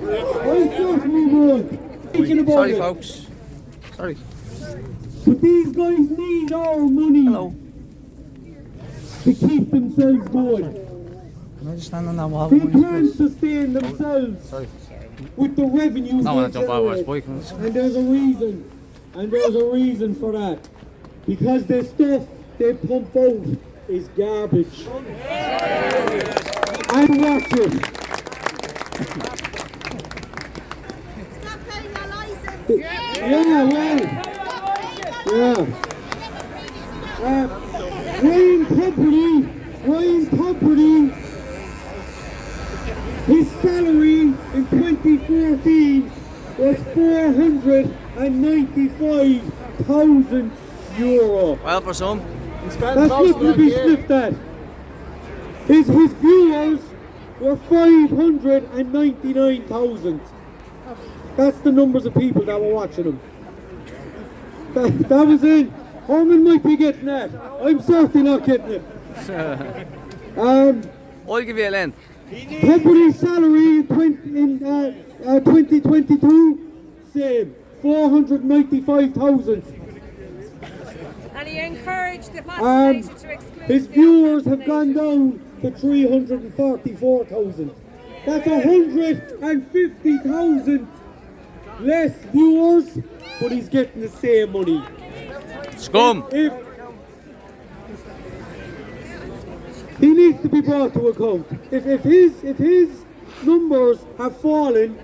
I certainly would. Thinking about Sorry, it. folks. Sorry. But these guys need our money Hello. to keep themselves going. Can I just stand on that wall? They can't sustain themselves Sorry. with the revenues I want they to jump out of generate. bike. And there's a reason for that. Because the stuff they pump out is garbage. And watch it. Stop paying your license. Yeah, well, yeah. Ryan Company, his salary in 2014 was €495,000. Well, for some. That's nothing to be sniffed at. His viewers were 599,000. That's the numbers of people that were watching him. That was it. Herman might be getting that. I'm certainly not getting it. I'll give you a length. Company salary in 2022, same, 495,000. And he encouraged the vaccination to exclude His viewers have gone down to 344,000. That's 150,000 less viewers, but he's getting the same money. Scum. If he needs to be brought to account. If his numbers have fallen,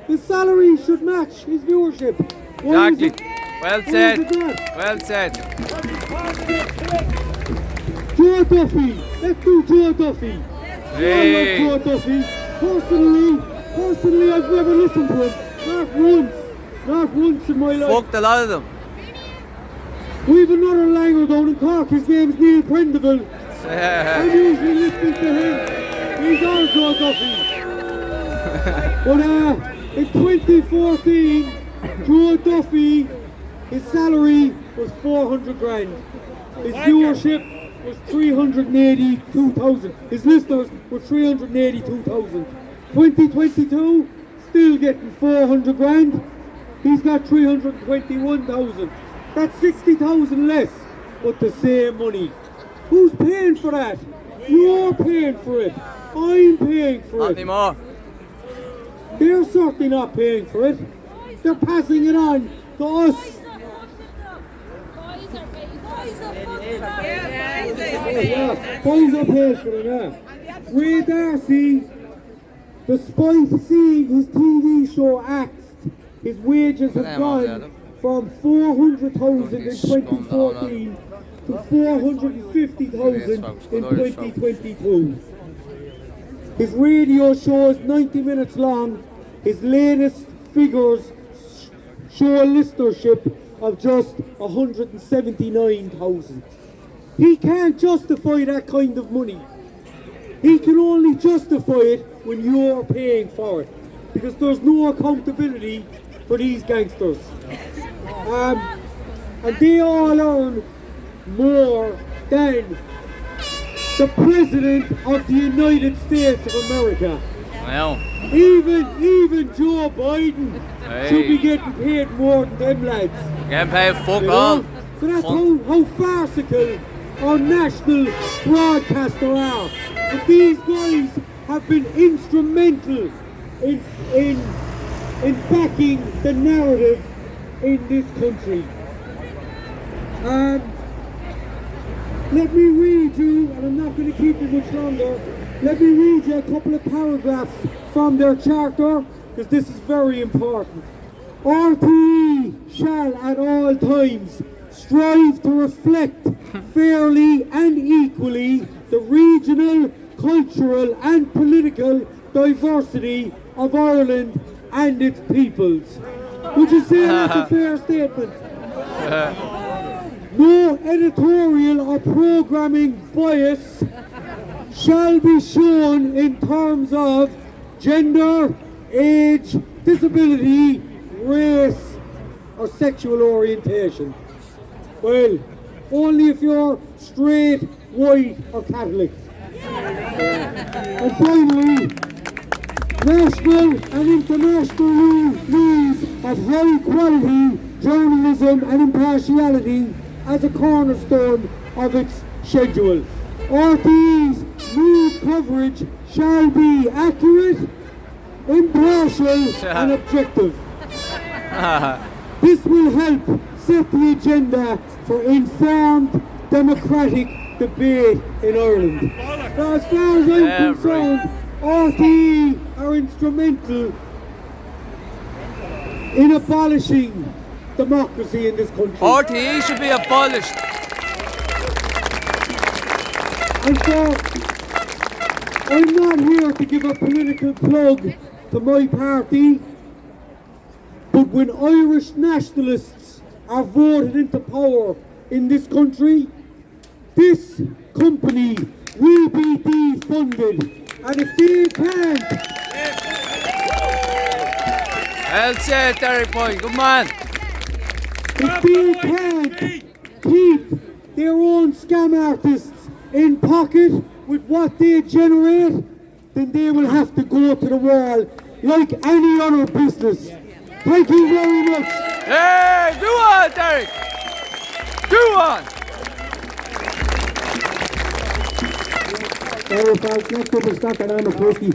his salary should match his viewership. Why is Exactly. it- Well why is said. it not? Well said. Joe Duffy. Let's do Joe Duffy. Hey. I love Joe Duffy. Personally, I've never listened to him. Not once in my life. Fucked a lot of them. We've another langer down in Cork. His name's Neil Prendeville. I'm usually listening to him. He's our Joe Duffy. But in 2014, Joe Duffy, his salary was 400 grand. His viewership was 382,000. His listeners were 382,000. 2022, still getting 400 grand. He's got 321,000. That's 60,000 less, but the same money. Who's paying for that? You're paying for it. I'm paying for Not it. anymore. They're certainly not paying for it. They're passing it on to us. Yeah, boys are paid for it, yeah. Ray Darcy, despite seeing his TV show axed, his wages have gone from 400,000 in 2014 to 450,000 in 2022. His radio show is 90 minutes long. His latest figures show a listenership of just 179,000. He can't justify that kind of money. He can only justify it when you're paying for it, because there's no accountability for these gangsters. And they all earn more than the President of the United States of America. Well. Even Joe Biden should be getting paid more than them lads. Getting paid fuck You all. know? So that's how farcical our national broadcaster are. But these guys have been instrumental in backing the narrative in this country. Let me read you, and I'm not going to keep you much longer, let me read you a couple of paragraphs from their charter, because this is very important. RTE shall at all times strive to reflect fairly and equally the regional, cultural and political diversity of Ireland and its peoples. Would you say that's a fair statement? No editorial or programming bias shall be shown in terms of gender, age, disability, race or sexual orientation. Well, only if you're straight, white or Catholic. And finally, national and international news of high quality journalism and impartiality as a cornerstone of its schedule. RTE's news coverage shall be accurate, impartial and objective. This will help set the agenda for informed, democratic debate in Ireland. Now, as far as I'm concerned, RTE are instrumental in abolishing democracy in this country. RTE should be abolished. And so, I'm not here to give a political plug to my party, but when Irish nationalists are voted into power in this country, this company will be defunded. And if they can't... Well said, Derek boy. Good man. If they can't keep their own scam artists in pocket with what they generate, then they will have to go to the wall like any other business. Thank you very much. Hey, go on, Derek. Go on. Sorry, folks. Next up is Dr. Anna Kurski.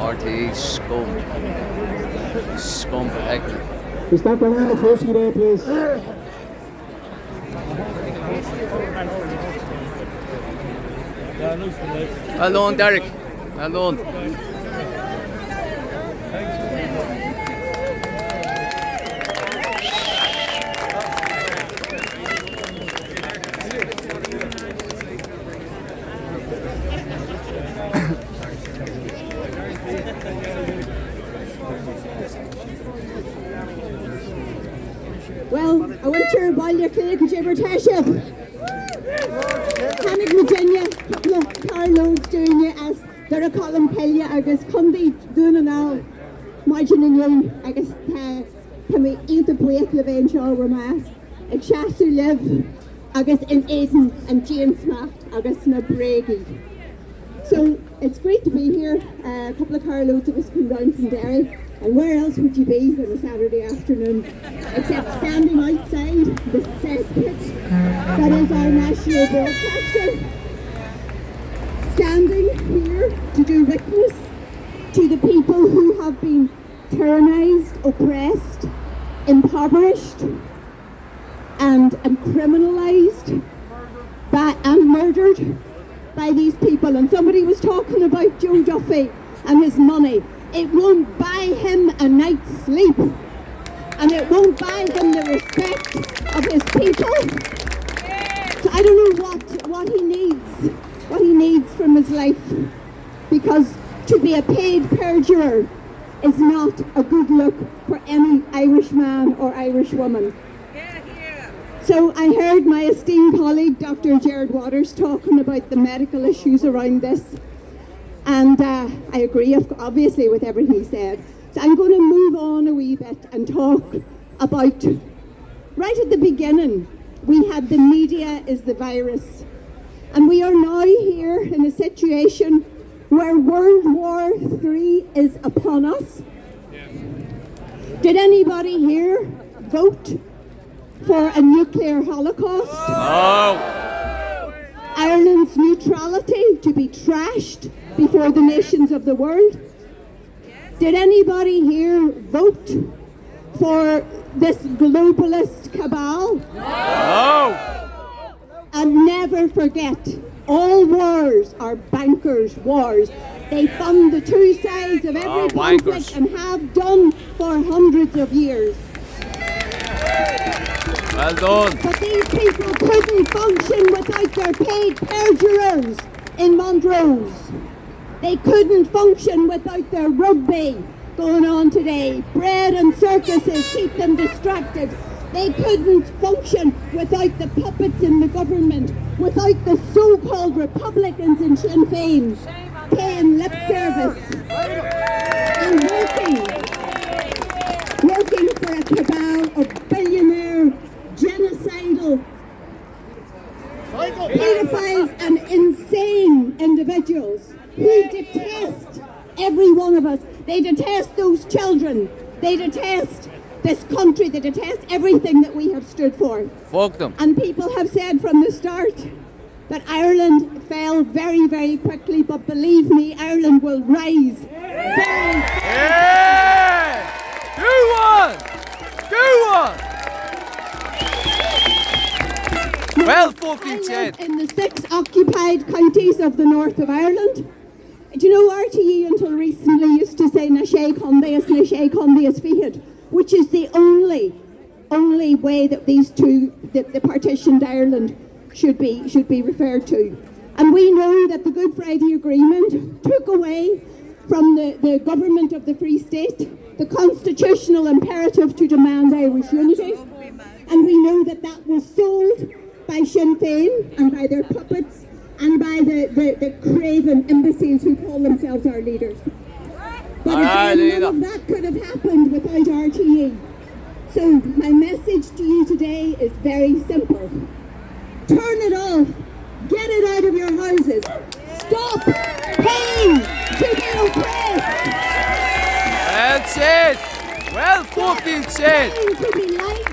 RTE scum. Scum protected. Is Dr. Anna Kurski there, please? Well done, Derek. Well done. Well, I went to Ballia Clinic in Rte Studios. Hannig Virginia, Carlo Junior as Dara Colin Pelia, agus Condi Duna now, Margin and Young, I guess, can we eat the break of Vain Shaw Ramas, a Shasu Liv, I guess in Aiden and James Matt, I guess in a Brady. So it's great to be here. A couple of carloads of us come down from Derry. And where else would you be on a Saturday afternoon except standing outside the cesspit that is our national broadcaster, standing here to do witness to the people who have been tyrannized, oppressed, impoverished and criminalized and murdered by these people. And somebody was talking about Joe Duffy and his money. It won't buy him a night's sleep, and it won't buy him the respect of his people. So I don't know what he needs from his life, because to be a paid perjurer is not a good look for any Irish man or Irish woman. So I heard my esteemed colleague Dr. Gerard Waters talking about the medical issues around this. And I agree, obviously, with everything he said. So I'm going to move on a wee bit and talk about, right at the beginning, we had the media is the virus. And we are now here in a situation where World War III is upon us. Did anybody here vote for a nuclear holocaust? No. Ireland's neutrality to be trashed before the nations of the world? Did anybody here vote for this globalist cabal? No. And never forget, all wars are bankers' wars. They fund the two sides of every conflict and have done for hundreds of years. Well done. But these people couldn't function without their paid perjurers in Montrose. They couldn't function without their rugby going on today. Bread and circuses keep them distracted. They couldn't function without the puppets in the government, without the so-called Republicans in Sinn Féin paying lip service and working for a cabal of billionaire, genocidal, pedophiles and insane individuals who detest every one of us. They detest those children. They detest this country. They detest everything that we have stood for. Fuck them. And people have said from the start that Ireland fell very, very quickly, but believe me, Ireland will rise very Yeah! Do one! Well fucking I live said. in the 6 occupied counties of the north of Ireland. Do you know RTE until recently used to say na sé condaeus fichid, which is the only way that these two, the partitioned Ireland should be referred to. And we know that the Good Friday Agreement took away from the government of the Free State the constitutional imperative to demand Irish unity. And we know that that was sold by Sinn Féin and by their puppets and by the craven imbeciles who call themselves our leaders. But again, none of that could have happened without RTE. So my message to you today is very simple. Turn it off. Get it out of your houses. Stop paying to be oppressed. Well said. Well fucking said. Paying to be lied to.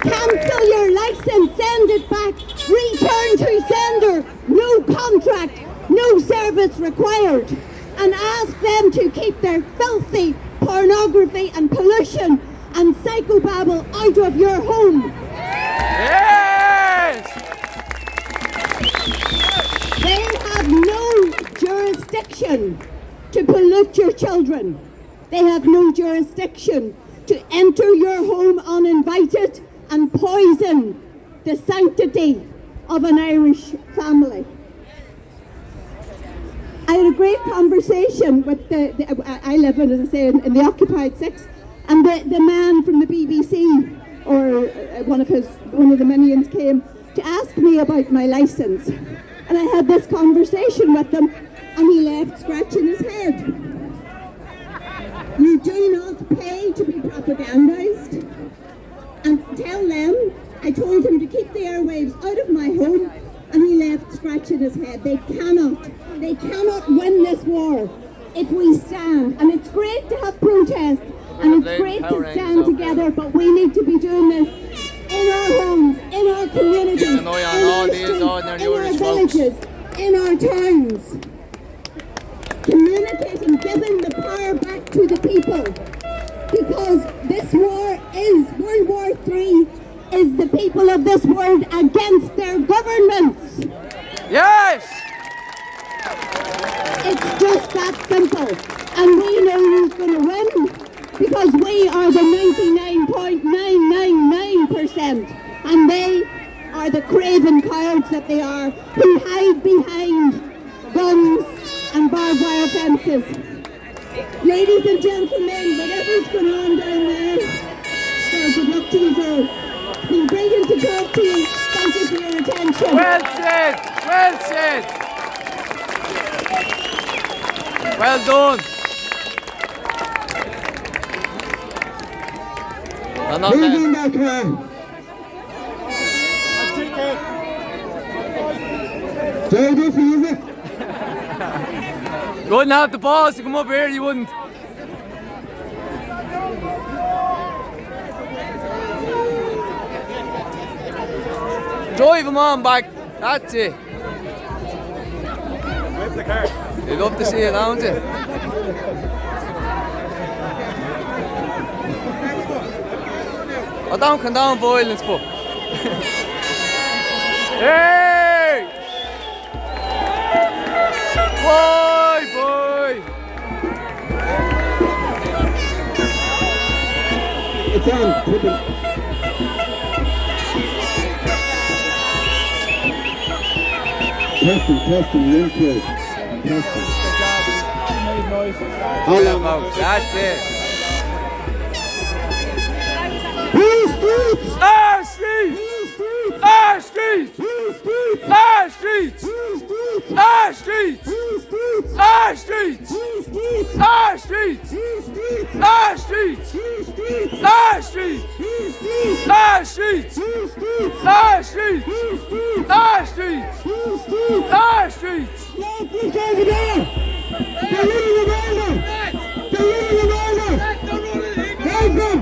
Cancel your license. Send it back. Return to sender. No contract. No service required. And ask them to keep their filthy pornography and pollution and psychobabble out of your home. Yes! They have no jurisdiction to pollute your children. They have no jurisdiction to enter your home uninvited and poison the sanctity of an Irish family. I had a great conversation with I live in, as I say, in the occupied 6, and the man from the BBC, or one of the minions, came to ask me about my licence. And I had this conversation with him, and he left scratching his head. You do not pay to be propagandised. And tell them, I told him to keep the airwaves out of my home, and he left scratching his head. They cannot win this war if we stand. And it's great to have protests, and it's great to stand together, but we need to be doing this in our homes, in our communities, in our streets, in our villages, in our towns. Communicating, giving the power back to the people. Because this war is, World War III is the people of this world against their governments. Yes! It's just that simple. And we know who's going to win, because we are the 99.999%, and they are the craven cowards that they are, who hide behind guns and barbed wire fences. Ladies and gentlemen, whatever's going on down there, good luck to you all. It's been brilliant to talk to you. Thank you for your attention. Well said! Well said! Well done! No, no, Who's no. in that car? Joe Duffy, is it? You wouldn't have the balls to come up here, you wouldn't. Drive him on back, that's it. Flip the car. You'd love to see it, don't you? I don't condone violence, but... Hey! Boy, boy! It's on. Put the... Testing, you're in close. Testing. How long? That's it. Our streets! Our streets! Our streets! Our streets! Our streets! Our streets! Our streets! Our streets! Our streets! Our streets! Our streets! Our streets! They're running them over! They're running them over! Help them!